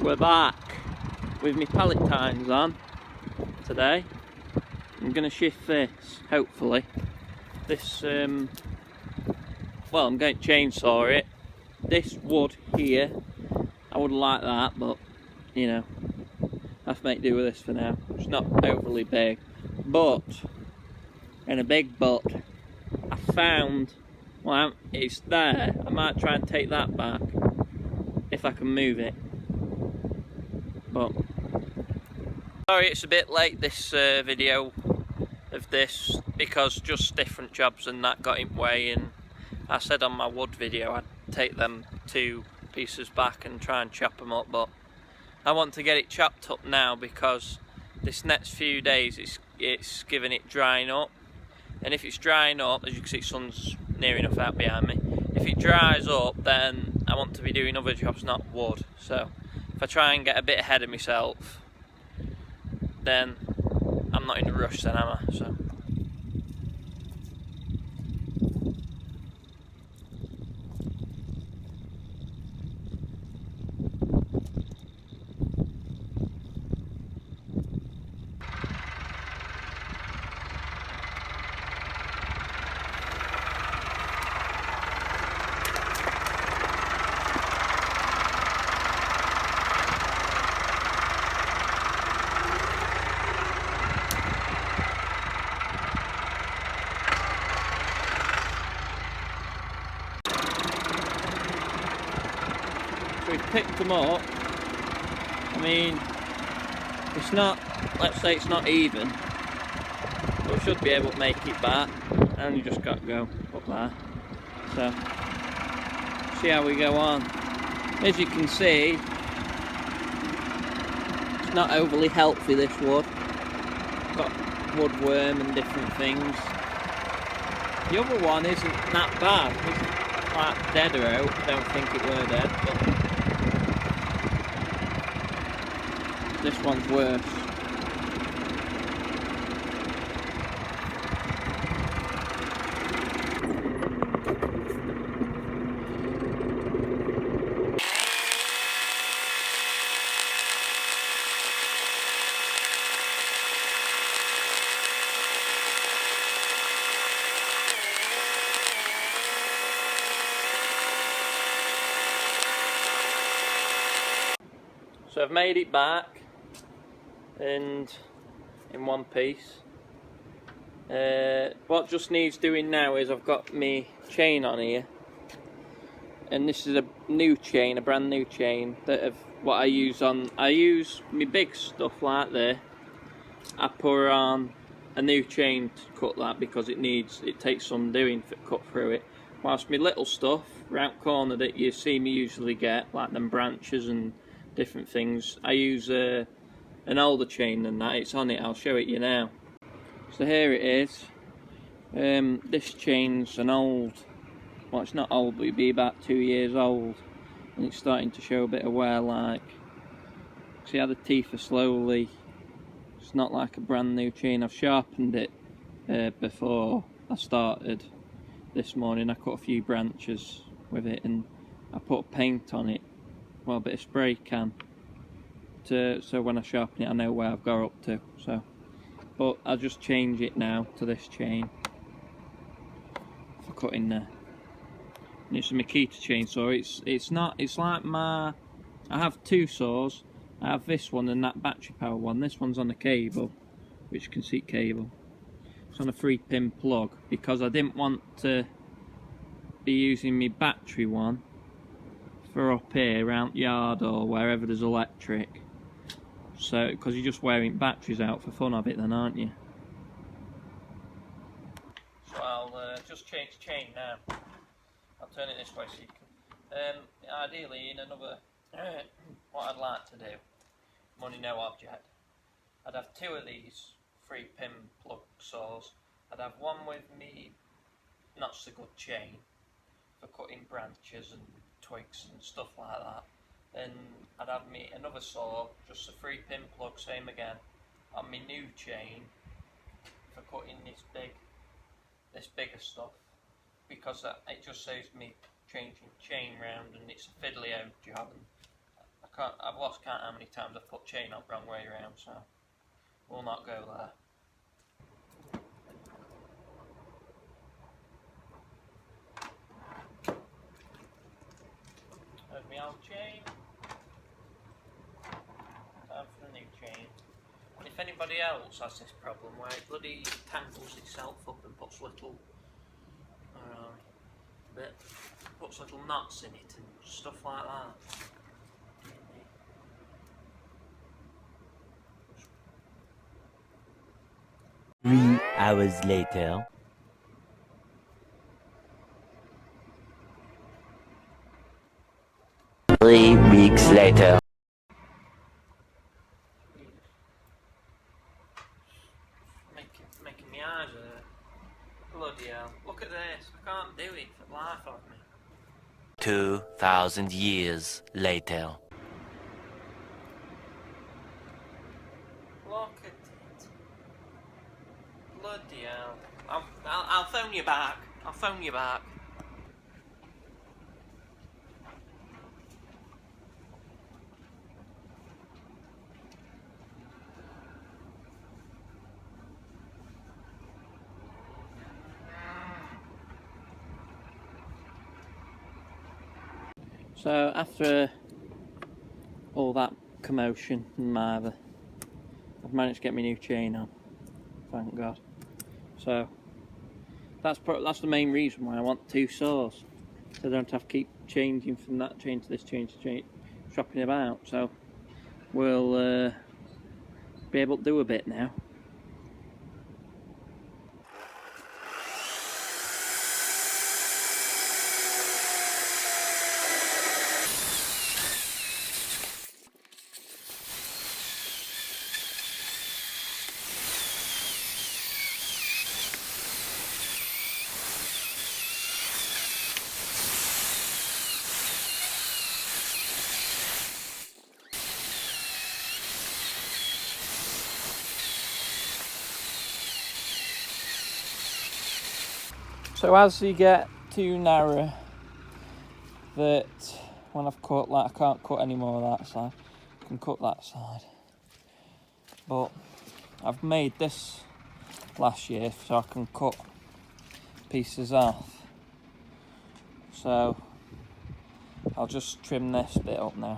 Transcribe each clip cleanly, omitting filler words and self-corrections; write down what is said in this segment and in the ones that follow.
We're back with my pallet tines on today. I'm going to shift this, hopefully. This, well, I'm going to chainsaw it. This wood here, I wouldn't like that, but, you know, I have to make do with this for now. It's not overly big. But, and a big but, I found, well, it's there. I might try and take that back if I can move it. But sorry it's a bit late, this video of this, because just different jobs and that got in way, and I said on my wood video I'd take them 2 pieces back and try and chop them up, but I want to get it chopped up now because this next few days it's giving it drying up, and if it's drying up, as you can see sun's near enough out behind me, if it dries up then I want to be doing other jobs, not wood. So if I try and get a bit ahead of myself, then I'm not in a rush then, am I? So. We've picked them up. I mean, it's not, let's say it's not even, but we should be able to make it back, and you just got to go up there. So, see how we go on. As you can see, it's not overly healthy, this wood. Got woodworm and different things. The other one isn't that bad. It's like deader out. I don't think it were dead, but this one's worse. So I've made it back and in one piece. What just needs doing now is I've got my chain on here, and this is a new chain, a brand new chain that what I use on. I use my big stuff like there. I put on a new chain to cut that because it takes some doing to cut through it. Whilst my little stuff round corner that you see me usually get, like them branches and different things, I use an older chain than that. It's on it, I'll show it you now. So here it is. This chain's an old, well it's not old, but it'd be about 2 years old, and it's starting to show a bit of wear. Like, see how the teeth are slowly, it's not like a brand new chain. I've sharpened it before I started this morning. I cut a few branches with it and I put paint on it, well, a bit of spray can, so when I sharpen it I know where I've got up to. So, but I'll just change it now to this chain for cutting there. And it's a Makita chainsaw. It's like my, I have 2 saws. I have this one and that battery power one. This one's on a cable, which you can see cable. It's on a 3-pin plug because I didn't want to be using my battery one for up here around yard or wherever there's electric. So, because you're just wearing batteries out for fun of it then, aren't you? So I'll just change chain now. I'll turn it this way so you can, ideally in another, what I'd like to do, money no object, I'd have 2 of these 3-pin plug saws. I'd have one with me not so good chain for cutting branches and twigs and stuff like that, and I'd have me another saw, just a 3-pin plug, same again, on my new chain for cutting this bigger stuff, because it just saves me changing chain round, and it's a fiddly old job, and I I've lost count how many times I've put chain up wrong way around, so we'll not go there. There's my old chain. Time for the new chain. And if anybody else has this problem where it bloody tangles itself up and puts little puts little knots in it and stuff like that. 3 hours later. 3 weeks later. Making my eyes hurt. Bloody hell. Look at this. I can't do it for the life of me. 2,000 years later. Look at it. Bloody hell. I'll phone you back. I'll phone you back. So after all that commotion and mather, I've managed to get my new chain on, thank God. So that's the main reason why I want 2 saws, so I don't have to keep changing from that chain to this chain to chain, swapping about. So we'll be able to do a bit now. So as you get too narrow, that when I've cut that, I can't cut any more of that side. I can cut that side. But I've made this last year so I can cut pieces off. So I'll just trim this bit up now.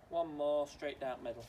One more straight down middle.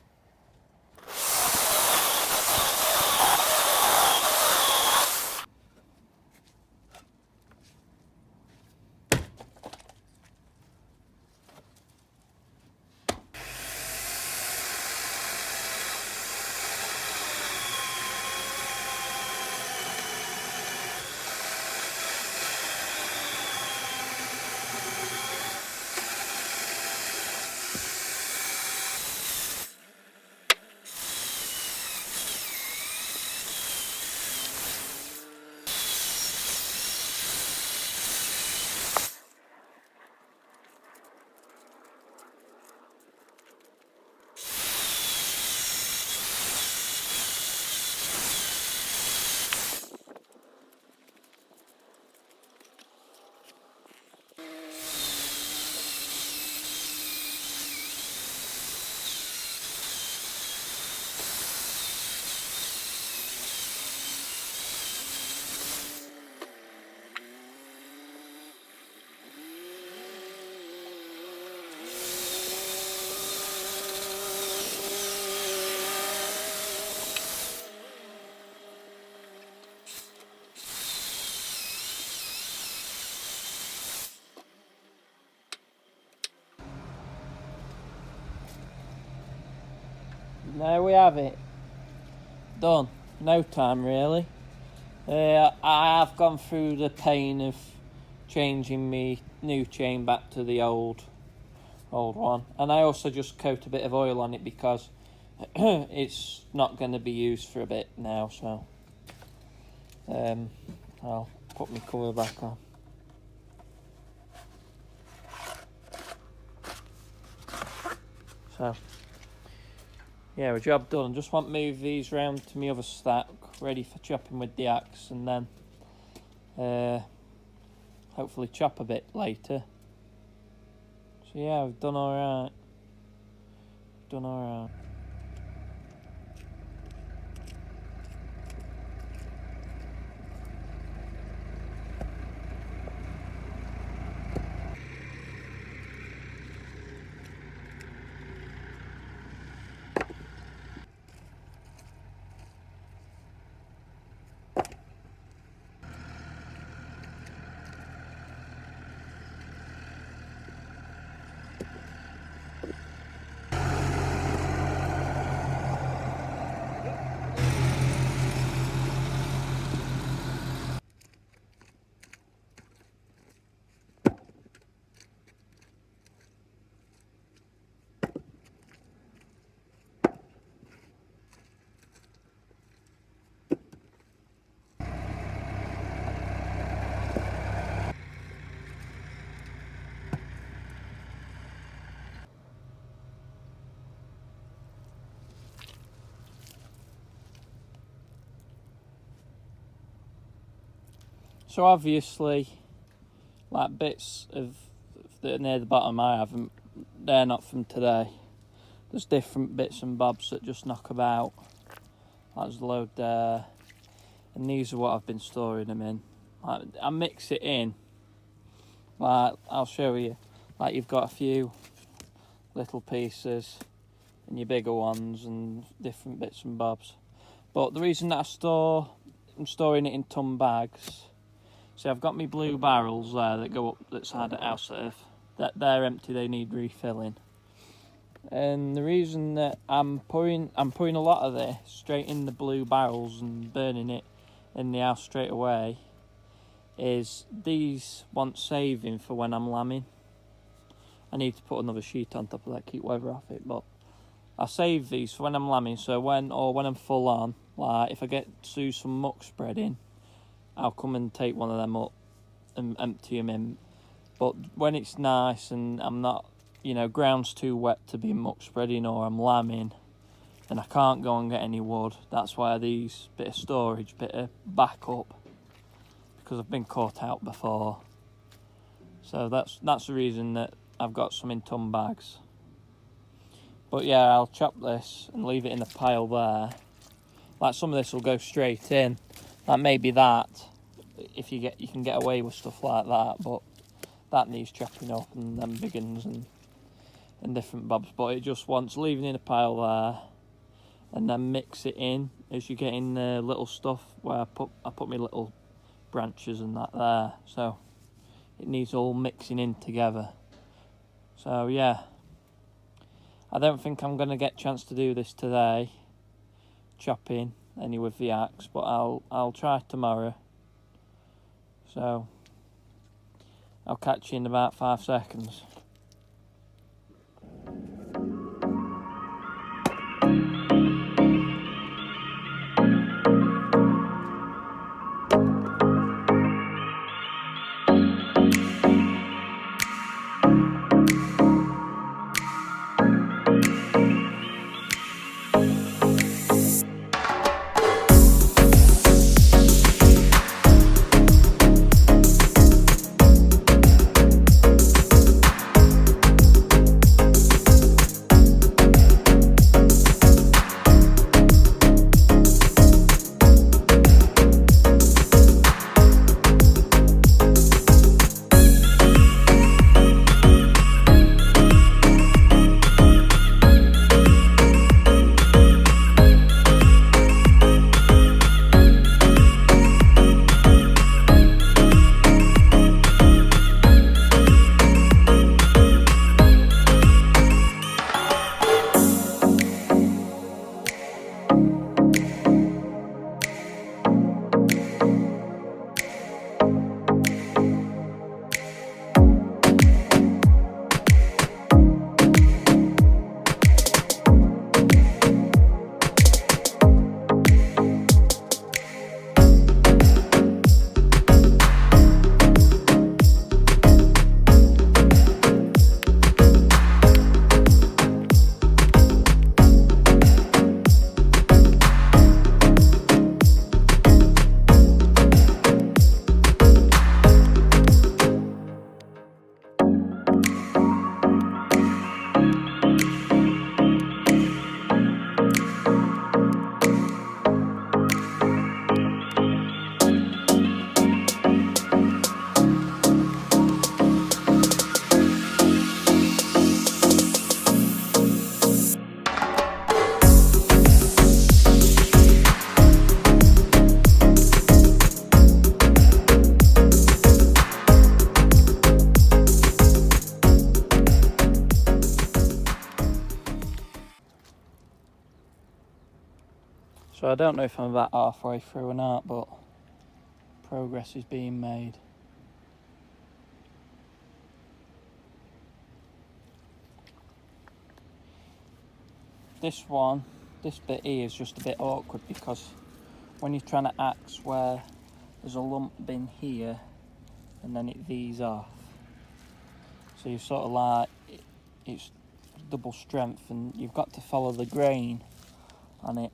There we have it. Done. No time really. I have gone through the pain of changing my new chain back to the old one, and I also just coat a bit of oil on it because it's not going to be used for a bit now, so I'll put my cover back on. So yeah, a job done. Just want to move these round to my other stack, ready for chopping with the axe, and then hopefully chop a bit later. So yeah, I've done alright. So obviously, like bits of that are near the bottom I haven't, they're not from today. There's different bits and bobs that just knock about. There's a load there, and these are what I've been storing them in. Like, I mix it in. Like, I'll show you. Like, you've got a few little pieces and your bigger ones and different bits and bobs. But the reason that I'm storing it in ton bags. See, I've got my blue barrels there that go up that side of the house that they're empty, they need refilling. And the reason that I'm pouring a lot of this straight in the blue barrels and burning it in the house straight away is these want saving for when I'm lambing. I need to put another sheet on top of that, keep weather off it, but I save these for when I'm lambing, so when I'm full on, like if I get to do some muck spreading, I'll come and take one of them up and empty them in. But when it's nice and I'm not, ground's too wet to be muck spreading, or I'm lambing and I can't go and get any wood, that's why these bit of storage, bit of backup, because I've been caught out before. So that's the reason that I've got some in ton bags. But yeah, I'll chop this and leave it in a pile there. Like some of this will go straight in. Like maybe that, if you can get away with stuff like that, but that needs chopping up and them big uns and different bobs. But it just wants leaving in a pile there, and then mix it in as you get in the little stuff where I put my little branches and that there. So it needs all mixing in together. So yeah, I don't think I'm gonna get a chance to do this today, chopping any with the axe, but I'll try tomorrow. So I'll catch you in about 5 seconds. I don't know if I'm about halfway through or not, but progress is being made. This bit here is just a bit awkward because when you're trying to axe where there's a lump bin here and then it V's off. So you sort of like, it's double strength and you've got to follow the grain on it.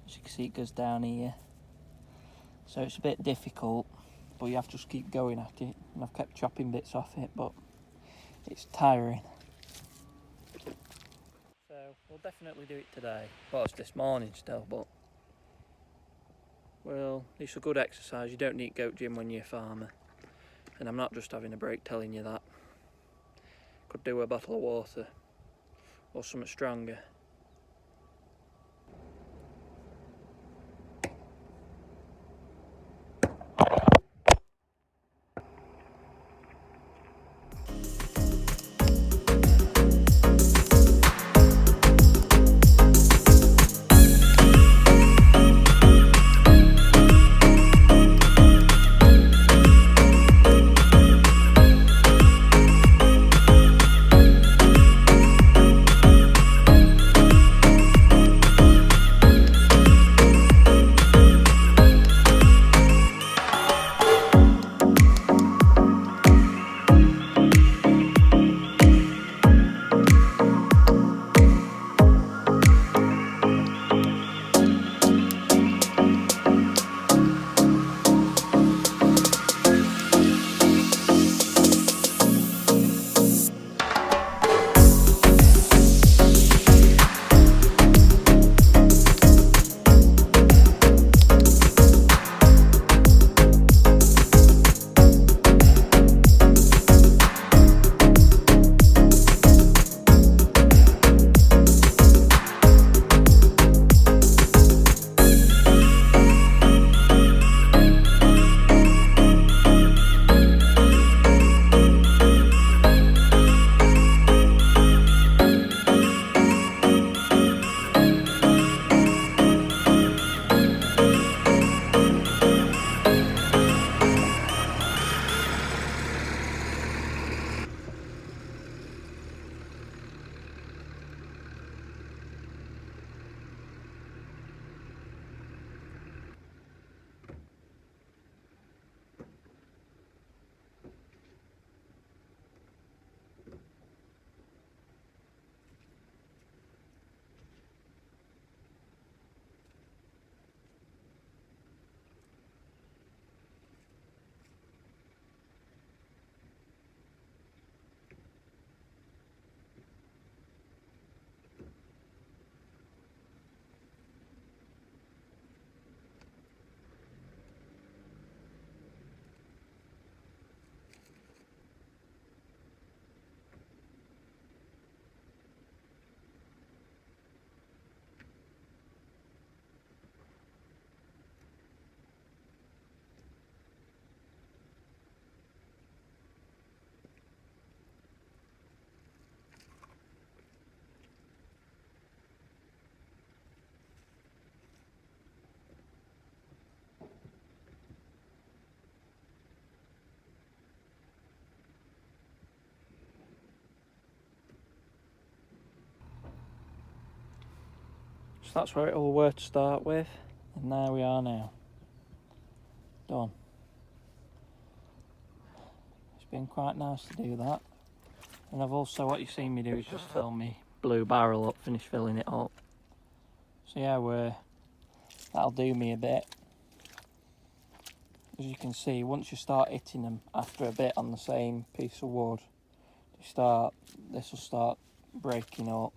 As you can see, it goes down here. So it's a bit difficult, but you have to just keep going at it. And I've kept chopping bits off it, but it's tiring. So we'll definitely do it today. Well, it's this morning still, but well, it's a good exercise. You don't need goat gym when you're a farmer. And I'm not just having a break telling you that. Could do a bottle of water or something stronger. So that's where it all were to start with, and there we are now. Done. It's been quite nice to do that. And I've also, what you've seen me do is just fill me blue barrel up, finish filling it up. So yeah, that'll do me a bit. As you can see, once you start hitting them after a bit on the same piece of wood, this will start breaking up.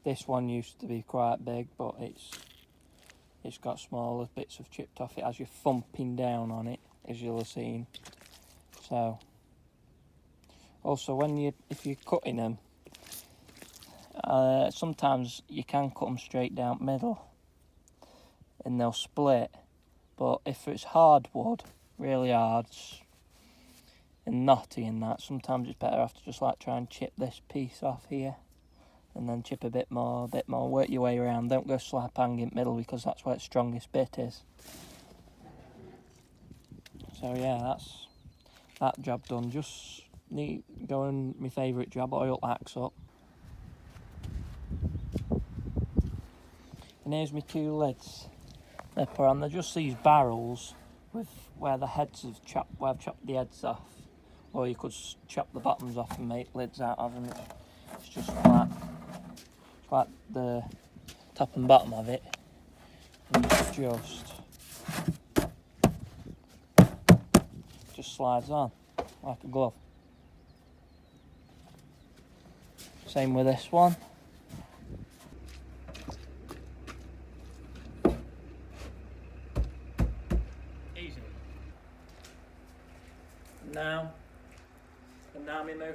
This one used to be quite big, but it's got smaller bits of chipped off it as you're thumping down on it, as you'll have seen. So, also if you're cutting them, sometimes you can cut them straight down middle, and they'll split. But if it's hardwood, really hard and knotty and that, sometimes it's better to just like try and chip this piece off here and then chip a bit more, work your way around. Don't go slap hang in the middle because that's where its strongest bit is. So yeah, that's that job done. Just need going my favourite job, oil axe up. And here's my 2 lids. They're put on. They're just these barrels with where the heads have chopped, where I've chopped the heads off. Or you could chop the bottoms off and make lids out of them. It's just flat. It's like the top and bottom of it. And it's just slides on like a glove. Same with this one. Easy. Now my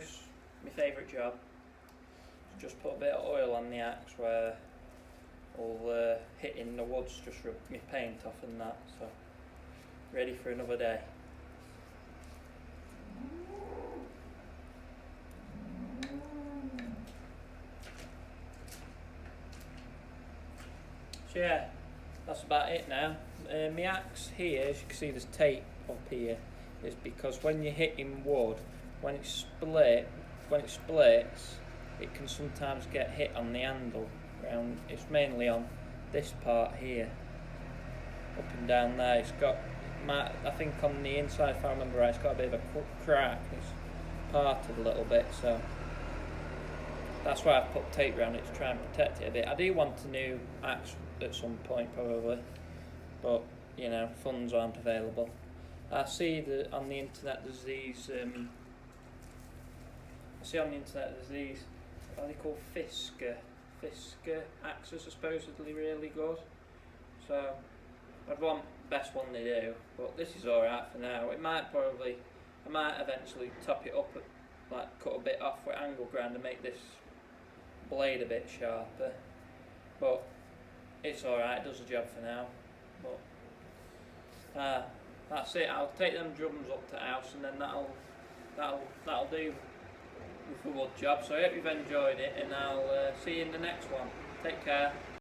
favourite job is just put a bit of oil on the axe where all the hitting the wood's just rub my paint off and that, so ready for another day. So yeah, that's about it now. My axe here, as you can see there's tape up here, is because when you're hitting wood, when it splits, it can sometimes get hit on the handle. It's mainly on this part here, up and down there. It's got, I think on the inside, if I remember right, it's got a bit of a crack. It's parted a little bit, so that's why I've put tape around it to try and protect it a bit. I do want a new axe at some point probably, but you know, funds aren't available. I see that on the internet there's these what are they called, Fisker axes are supposedly really good, so I'd want the best one they do, but this is alright for now. I might eventually top it up, like cut a bit off with angle grinder and make this blade a bit sharper, but it's alright, it does the job for now. But that's it. I'll take them drums up to the house and then that'll do with the wood job. So I hope you've enjoyed it, and I'll see you in the next one. Take care.